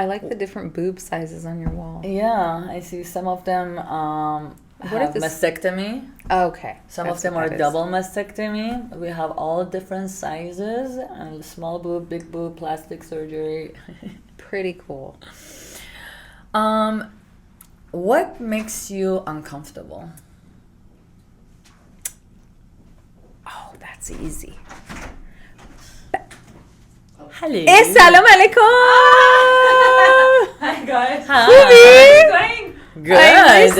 I like the different boob sizes on your wall. Yeah, I see some of them have mastectomy. Okay. Some of them are double mastectomy. We have all different sizes, and small boob, big boob, plastic surgery. Pretty cool. What makes you uncomfortable? Oh, that's easy. Hello. Salam alaikum. Hi guys. خوبی؟ Good.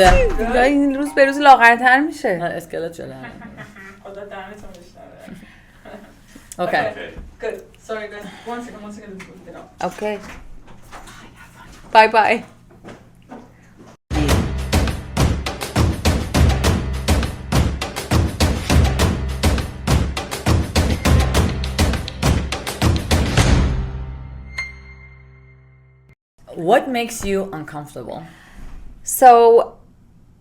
این روز به روز لاغرتر میشه. اسکلت شده. خدا دهنتون بشنوه. Okay. Good. Sorry guys. One second. Let's put it up. Okay. Bye. What makes you uncomfortable? So,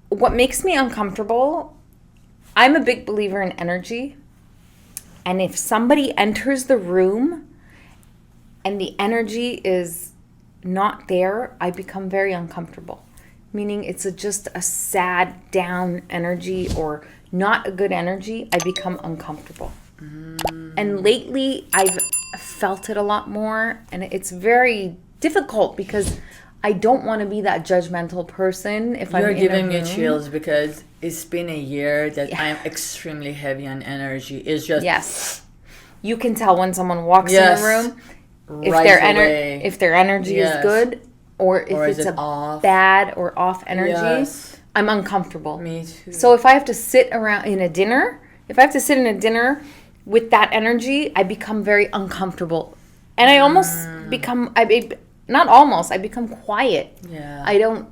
what makes me uncomfortable, I'm a big believer in energy. And if somebody enters the room and the energy is not there, I become very uncomfortable. Meaning it's just a sad, down energy or not a good energy, I become uncomfortable. And lately, I've felt it a lot more. And it's very difficult because I don't want to be that judgmental person if I'm in a room. You're giving me chills because it's been a year that I'm extremely heavy on energy. It's just... Yes. You can tell when someone walks in the room if their energy is good or if it's off. Bad or off energy. Yes. I'm uncomfortable. Me too. So if I have to sit around in a dinner, with that energy, I become very uncomfortable. And I almost become... I become quiet. Yeah.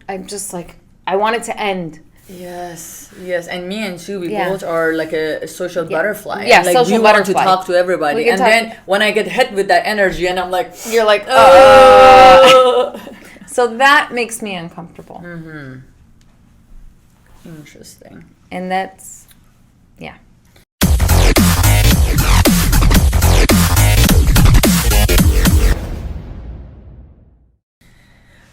I'm just like, I want it to end. Yes. And me and Sue, we both are like a social butterfly. Yeah, like social we butterfly. Want to talk to everybody. And then when I get hit with that energy and I'm like... You're like, oh. So that makes me uncomfortable. Mm-hmm. Interesting. And that's, yeah.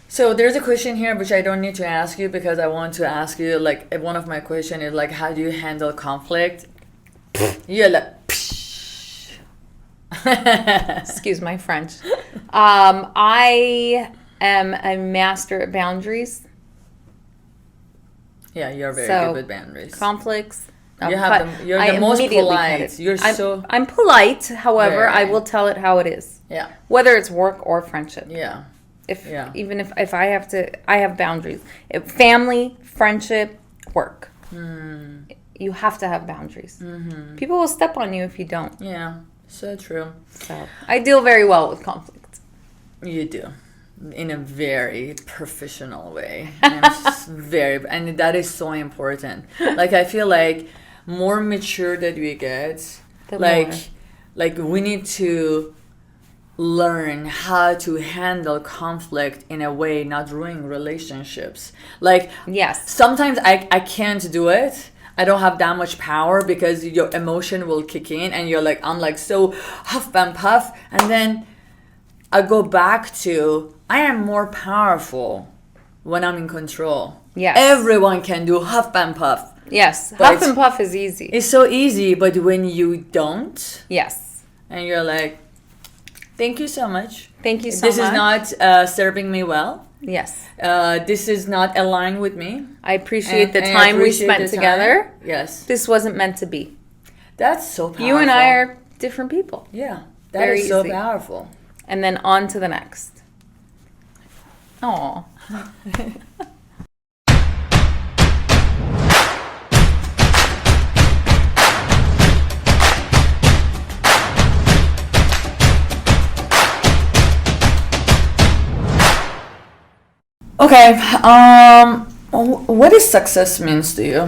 So there's a question here which I don't need to ask you because I want to ask you, like, one of my questions is like, how do you handle conflict? You're like, excuse my French. I am a master at boundaries. Yeah, you're very good with boundaries. Conflicts. You're the most polite. I'm polite, however, I will tell it how it is. Yeah. Whether it's work or friendship. Yeah. Even if I have to, I have boundaries. Family, friendship, work. You have to have boundaries. Mm-hmm. People will step on you if you don't. Yeah, so true. So I deal very well with conflict. You do, in a very professional way, and that is so important. Like I feel like more mature that we get, like we need to learn how to handle conflict in a way not ruin relationships. Like, yes, sometimes I can't do it. I don't have that much power because your emotion will kick in and you're like, I'm like so huff and puff, and then I go back to I am more powerful when I'm in control. Yes, everyone can do huff and puff. Yes, huff and puff is easy. It's so easy, but when you don't, yes, and you're like, thank you so much. Thank you so much. This is not serving me well. Yes. This is not aligned with me. I appreciate the time we spent together. Yes. This wasn't meant to be. That's so powerful. You and I are different people. Yeah. That is so powerful. And then on to the next. Aw. Okay, what does success means to you?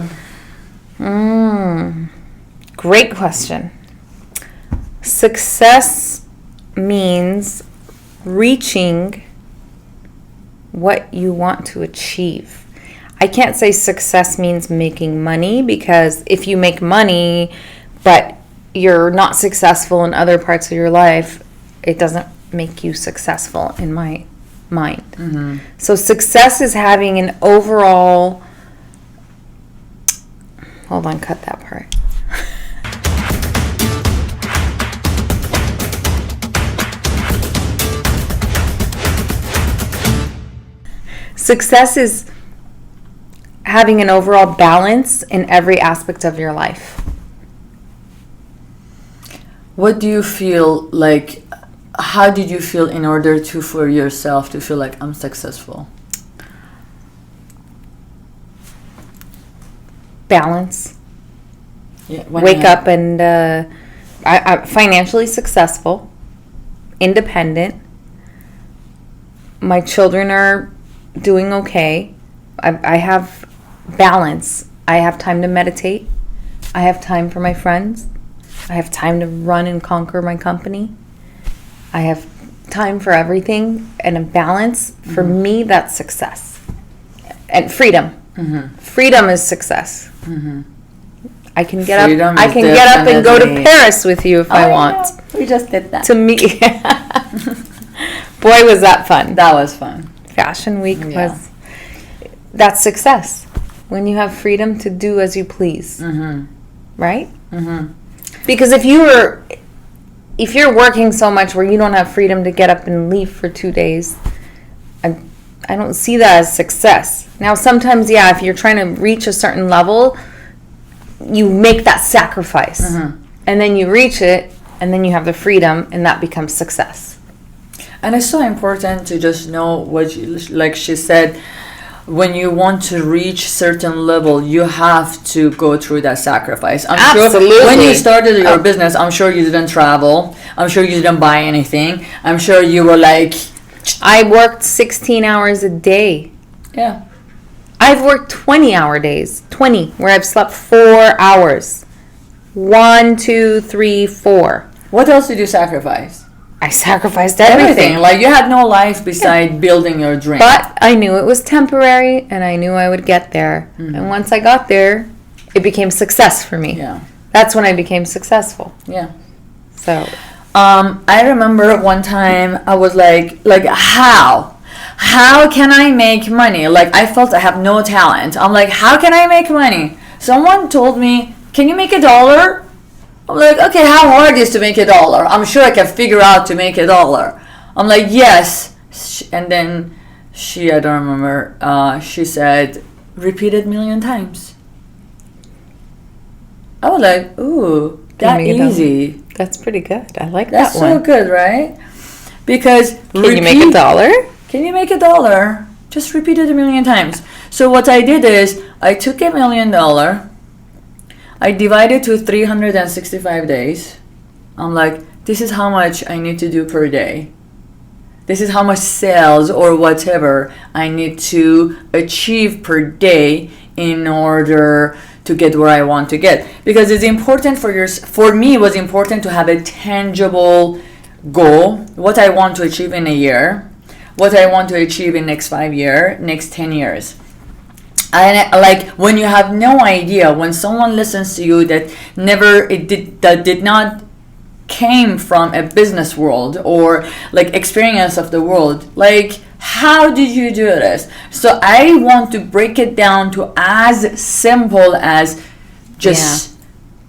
Great question. Success means reaching what you want to achieve. I can't say success means making money, because if you make money but you're not successful in other parts of your life, it doesn't make you successful in my mind. Mm-hmm. So success is having an overall... Hold on, cut that part. Success is having an overall balance in every aspect of your life. What do you feel like? How did you feel in order to, for yourself, to feel like I'm successful? Balance. Yeah, Wake up and I'm financially successful, independent. My children are doing okay. I have balance. I have time to meditate. I have time for my friends. I have time to run and conquer my company. I have time for everything, and a balance. For me, that's success. And freedom. Mm-hmm. Freedom is success. Mm-hmm. I can get Freedom up. I is can get up and go to definitely- Paris with you if I want. We just did that. To me, boy, was that fun. That was fun. Fashion Week Yeah. was. That's success when you have freedom to do as you please, Mm-hmm. right? Mm-hmm. Because if you're working so much where you don't have freedom to get up and leave for 2 days, I don't see that as success. Now, sometimes, yeah, if you're trying to reach a certain level, you make that sacrifice. Mm-hmm. And then you reach it, and then you have the freedom, and that becomes success. And it's so important to just know what, like she said, when you want to reach certain level, you have to go through that sacrifice. I'm Absolutely. sure when you started your business, I'm sure you didn't travel. I'm sure you didn't buy anything. I'm sure you were like, I worked 16 hours a day. yeah. I've worked 20-hour days. 20, where I've slept 4 hours. 1, 2, 3, 4. What else did you sacrifice? I sacrificed everything. Like you had no life beside building your dream. But I knew it was temporary, and I knew I would get there. And once I got there, it became success for me. yeah. That's when I became successful. Yeah. So, I remember one time I was like how can I make money? Like I felt I have no talent. I'm like, how can I make money? Someone told me, can you make $1? I'm like, okay, how hard is to make $1? I'm sure I can figure out to make $1. I'm like, yes. And then I don't remember, she said, repeat it 1,000,000 times. I was like, ooh, that Can you make $1? easy. that's pretty good. I like That's that so one. good, right? Because Can you make $1? Can you make $1? Just repeat it 1,000,000 times. So what I did is I took $1 million, I divided to 365 days. I'm like, this is how much I need to do per day. This is how much sales or whatever I need to achieve per day in order to get where I want to get. Because it's important for me, it was important to have a tangible goal, what I want to achieve in a year, what I want to achieve in next 5 years, next 10 years. And like when you have no idea, when someone listens to you that did not came from a business world or like experience of the world, like how did you do this? So I want to break it down to as simple as just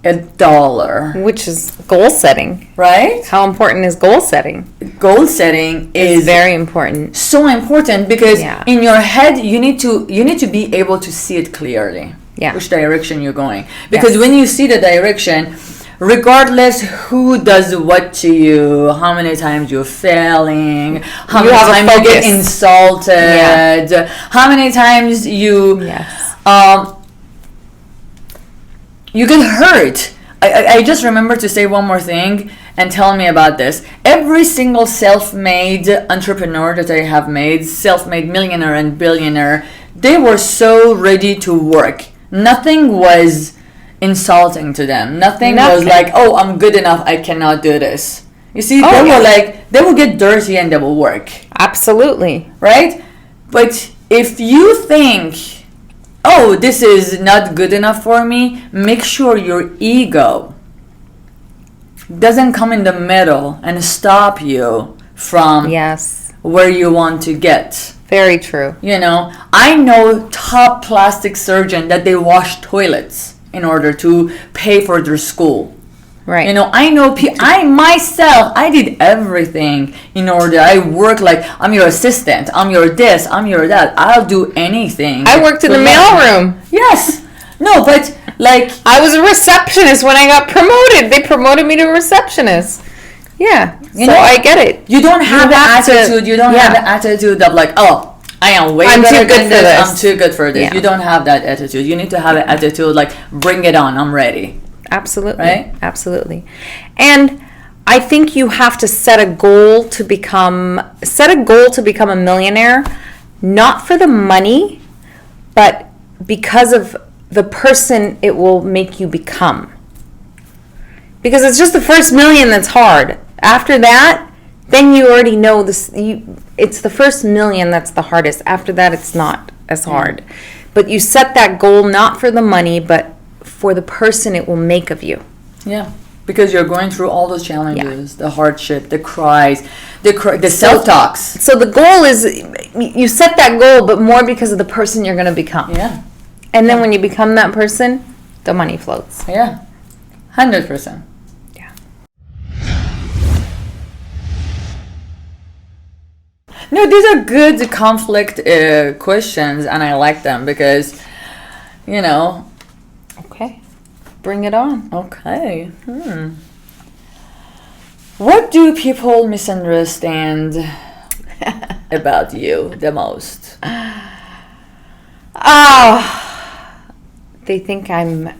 $1, Which is goal setting. right? How important is goal setting? Goal setting It's is very important. so important because Yeah. in your head you need to be able to see it clearly. Yeah. Which direction you're going. Because Yes. when you see the direction, regardless who does what to you, how many times you're failing, how You many have a times you get focus. insulted, how many times Yes. you get hurt. I just remember to say one more thing and tell me about this. Every single self-made entrepreneur that I have made, self-made millionaire and billionaire, they were so ready to work. Nothing was insulting to them. Nothing was like, oh, I'm good enough, I cannot do this. You see, they were like, they will get dirty and they will work. Absolutely. Right? But if you think, oh, this is not good enough for me, make sure your ego doesn't come in the middle and stop you from Yes. where you want to get. Very true. You know, I know top plastic surgeon that they wash toilets in order to pay for their school. Right. You know, I know I did everything in order. I work like I'm your assistant. I'm your this. I'm your that. I'll do anything. I worked in the mailroom. Yes. No, but like I was a receptionist when I got promoted. They promoted me to a receptionist. Yeah. You so know, I get it. You don't have the attitude. You don't have the attitude of like, oh, I am way better than this. I'm too good for this. Yeah. You don't have that attitude. You need to have an attitude like, bring it on. I'm ready. Absolutely. Right? Absolutely. And I think you have to set a goal to become a millionaire, not for the money, but because of the person it will make you become. Because it's just the first million that's hard. After that, then you already know this. It's the first million that's the hardest. After that, it's not as hard. But you set that goal not for the money, but for the person it will make of you. Yeah, because you're going through all those challenges, the hardship, the cries, the self-talks. So the goal is, you set that goal, but more because of the person you're going to become. Yeah. And then when you become that person, the money floats. Yeah, 100%. Yeah. No, these are good conflict questions, and I like them because, you know. Okay. Bring it on. Okay. What do people misunderstand about you the most? They think I'm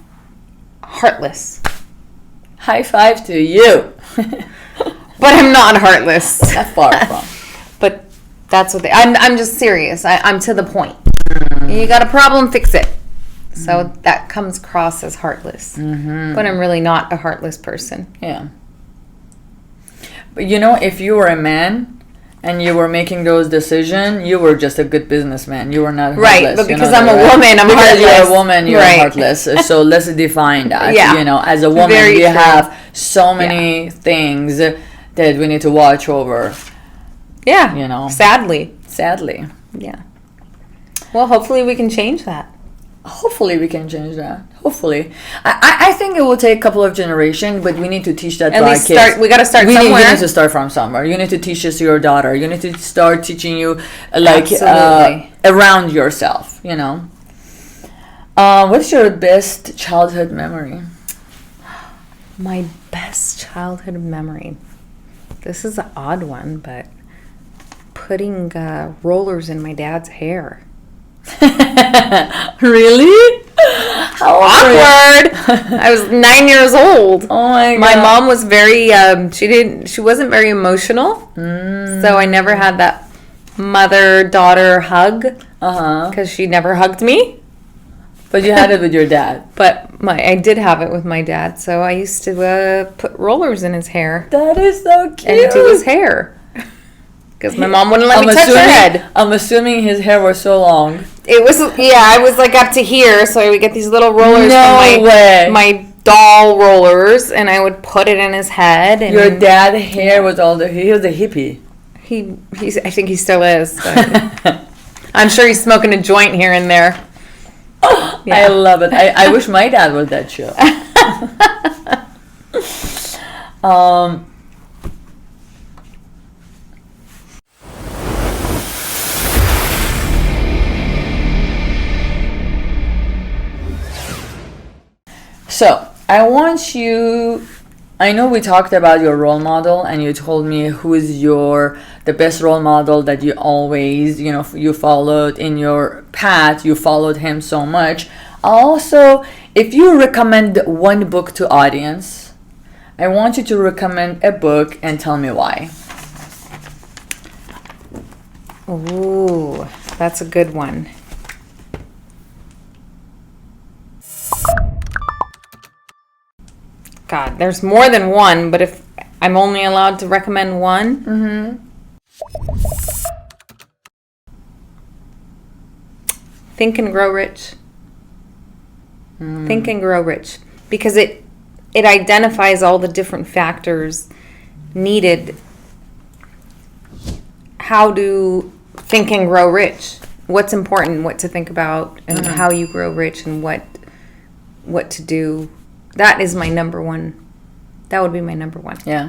heartless. High five to you. But I'm not heartless. Not far from. But that's what I'm just serious. I'm to the point. You got a problem, fix it. So that comes across as heartless. But I'm really not a heartless person. Yeah. But you know, if you were a man and you were making those decisions, you were just a good businessman. You were not heartless. Right, but because I'm a woman, I'm heartless. Because you're a woman, you're heartless. So let's define that. Yeah. You know, as a woman, Very we true. have so many things that we need to watch over. Yeah. You know. Sadly. Yeah. Well, hopefully we can change that. Hopefully we can change that. Hopefully. I think it will take a couple of generations, but we need to teach that to our kids. We got to start somewhere. You need to start from somewhere. You need to teach this to your daughter. You need to start teaching you around yourself, you know. What's your best childhood memory? My best childhood memory. This is an odd one, but putting rollers in my dad's hair. Really? How awkward. I was 9 years old. Oh my god. My mom was very she wasn't very emotional. So I never had that mother-daughter hug. Because she never hugged me. But you had it with your dad. But I did have it with my dad. So I used to put rollers in his hair. That is so cute. And do his hair. Because my mom wouldn't let me touch her head. I'm assuming his hair was so long. It was, I was like up to here, so I would get these little rollers from my doll rollers, and I would put it in his head. And your dad's hair was he was a hippie. I think he still is. But I'm sure he's smoking a joint here and there. Yeah. I love it. I wish my dad was that show. So, I know we talked about your role model and you told me who is the best role model that you always, you followed in your path, you followed him so much. Also, if you recommend one book to audience, I want you to recommend a book and tell me why. Ooh, that's a good one. God, there's more than one, but if I'm only allowed to recommend one. Think and Grow Rich. Think and Grow Rich. Because it identifies all the different factors needed, how to think and grow rich. What's important, what to think about, and how you grow rich, and what to do. That is my number one. That would be my number one. Yeah.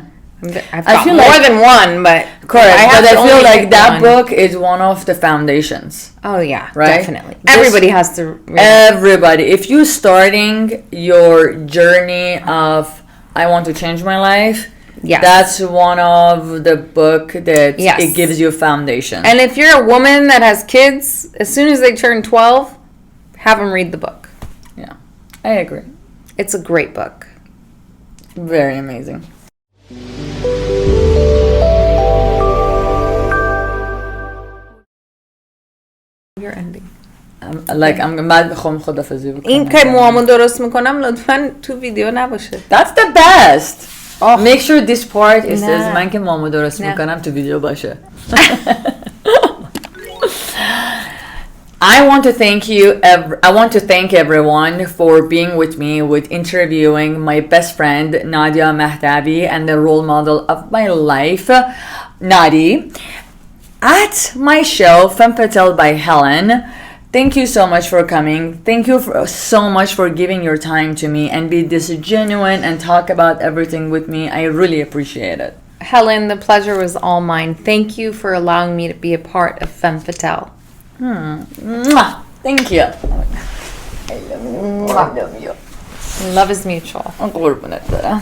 I've got more than one, but correct. I feel like that one. book is one of the foundations. Oh yeah, right? Definitely. Everybody has to. Everybody, if you're starting your journey of I want to change my life, that's one of the book that it gives you a foundation. And if you're a woman that has kids, as soon as they turn 12, have them read the book. Yeah, I agree. It's a great book. Very amazing. You're ending. I'm بعد بخوام خدافظی بکنم. این که موامو درست میکنم لطفاً تو ویدیو نباشه. That's the best. Make sure this part is says من که موامو درست میکنم تو ویدیو باشه. I want to thank everyone for being with me with interviewing my best friend Nadya Mahdavi and the role model of my life, Nadi, at my show Femme Fatale by Helen. Thank you so much for coming. Thank you so much for giving your time to me and be this genuine and talk about everything with me. I really appreciate it. Helen, the pleasure was all mine. Thank you for allowing me to be a part of Femme Fatale. Thank you. I love you. Love is mutual. قربونت برم.